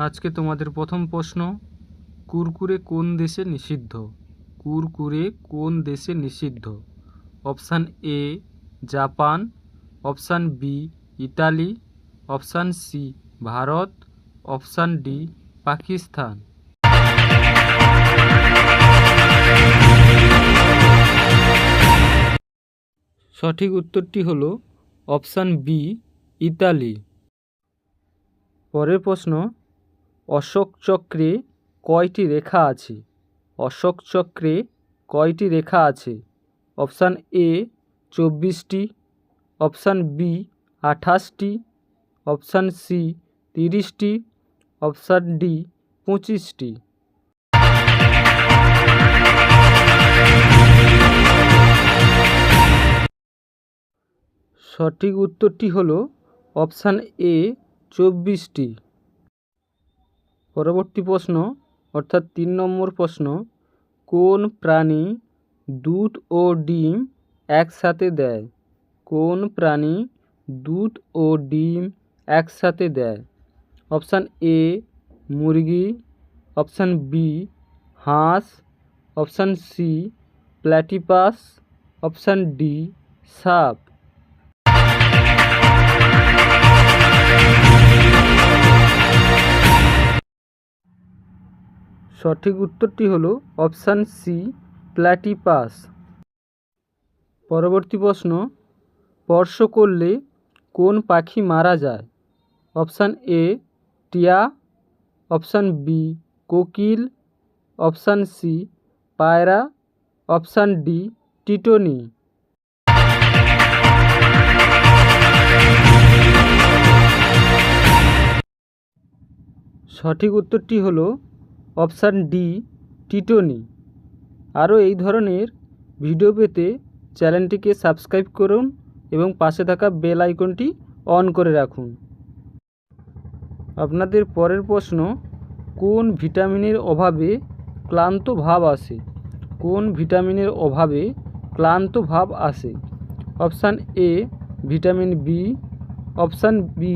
আজকে তোমাদের প্রথম প্রশ্ন, কুরকুরে কোন দেশে নিষিদ্ধ? কুরকুরে কোন দেশে নিষিদ্ধ? Option A Japan, option B Italy, option C Bharat, option D Pakistan. সঠিক উত্তরটি হলো অপশান বি ইতালি। পরের প্রশ্ন, অশোক চক্রে কয়টি রেখা আছে? অশোক চক্রে কয়টি রেখা আছে? অপশান এ 24টি, অপশান বি 28টি, অপশান সি 30টি, অপশান ডি 25টি। সঠিক উত্তরটি হলো অপশান এ 24টি। পরবর্তী প্রশ্ন অর্থাৎ 3 নম্বর প্রশ্ন, কোন প্রাণী দুধ ও ডিম একসাথে দেয়? কোন প্রাণী দুধ ও ডিম একসাথে দেয়? অপশান এ মুরগি, অপশান বি হাঁস, option C platypus, option D সাপ। সঠিক উত্তরটি হলো অপশান সি প্ল্যাটিপাস। পরবর্তী প্রশ্ন, স্পর্শ করলে কোন পাখি মারা যায়? অপশান এ টিয়া, অপশান বি কোকিল, অপশান সি পায়রা, অপশান ডি টিটনি। সঠিক উত্তরটি হলো অপশান ডি টিটনি। আরও এই ধরনের ভিডিও পেতে চ্যানেলটিকে সাবস্ক্রাইব করুন এবং পাশে থাকা বেল আইকনটি অন করে রাখুন। আপনাদের পরের প্রশ্ন, কোন ভিটামিনের অভাবে ক্লান্ত ভাব আসে? কোন ভিটামিনের অভাবে ক্লান্ত ভাব আসে? Option A vitamin B, option B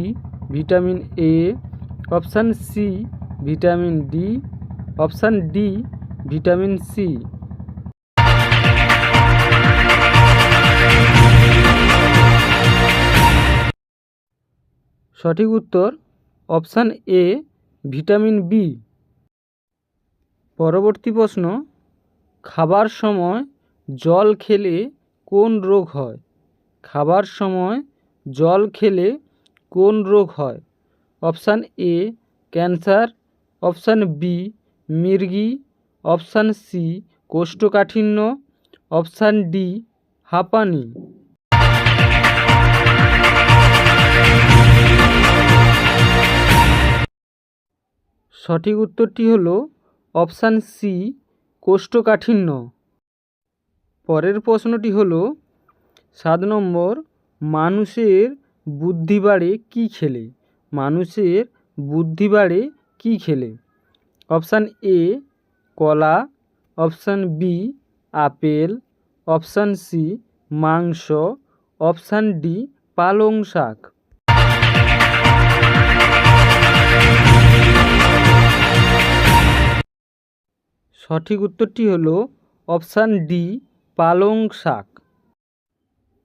vitamin A, option C vitamin D, option D vitamin C. সঠিক উত্তর অপশান এ ভিটামিন বি। পরবর্তী প্রশ্ন, খাবার সময় জল খেলে কোন রোগ হয়? খাবার সময় জল খেলে কোন রোগ হয়? Option A cancer, option B মির্গি, অপশান সি কোষ্ঠকাঠিন্য, অপশান ডি হাঁপানি। সঠিক উত্তরটি হলো অপশান সি কোষ্ঠকাঠিন্য। পরের প্রশ্নটি হলো 7 নম্বর, মানুষের বুদ্ধি বাড়ে কী খেলে? মানুষের বুদ্ধি বাড়ে কী খেলে? অপশান এ কলা, option B apple, option C মাংস, অপশান ডি পালং শাক। সঠিক উত্তরটি হলো অপশান ডি পালং শাক।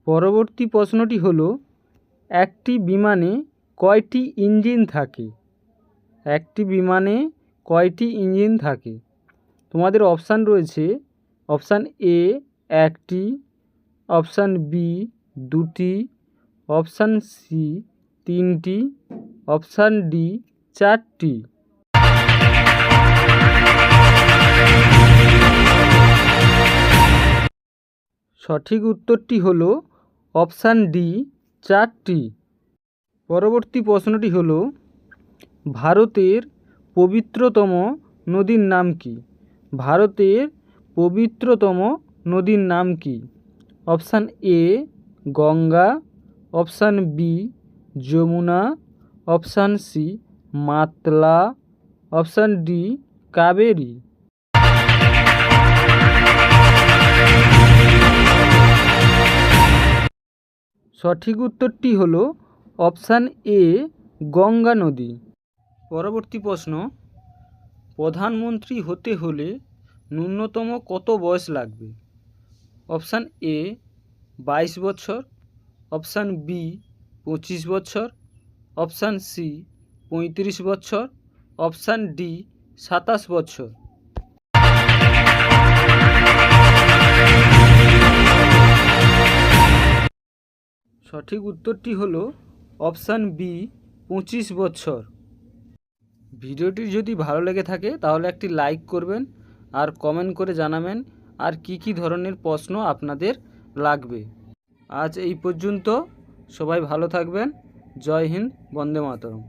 পরবর্তী প্রশ্নটি হলো, একটি বিমানে কয়টি ইঞ্জিন থাকে? একটি বিমানে কয়টি ইঞ্জিন থাকে? তোমাদের অপশান রয়েছে অপশান এ 1টি, অপশান বি 2টি, অপশান সি 3টি, অপশান ডি 4টি। সঠিক উত্তরটি হলো অপশান ডি 4টি। পরবর্তী প্রশ্নটি হলো, ভারতের পবিত্রতম নদীর নাম কি? ভারতের পবিত্রতম নদীর নাম কি? Option A Ganga, option B Yamuna, option C Matla, option D Kaveri. সঠিক উত্তরটি হলো অপশান এ গঙ্গা নদী। পরবর্তী প্রশ্ন, প্রধানমন্ত্রী হতে হলে ন্যূনতম কত বয়স লাগবে? অপশান এ 22 বছর, অপশান বি 25 বছর, অপশান সি 35 বছর, অপশান ডি 27 বছর। সঠিক উত্তরটি হলো অপশান বি 25 বছর। ভিডিওটি যদি ভালো লেগে থাকে তাহলে একটি লাইক করবেন আর কমেন্ট করে জানাবেন আর কি ধরনের প্রশ্ন আপনাদের লাগবে। আজ এই পর্যন্ত, সবাই ভালো থাকবেন। জয় হিন্দ, বন্দে মাতরম।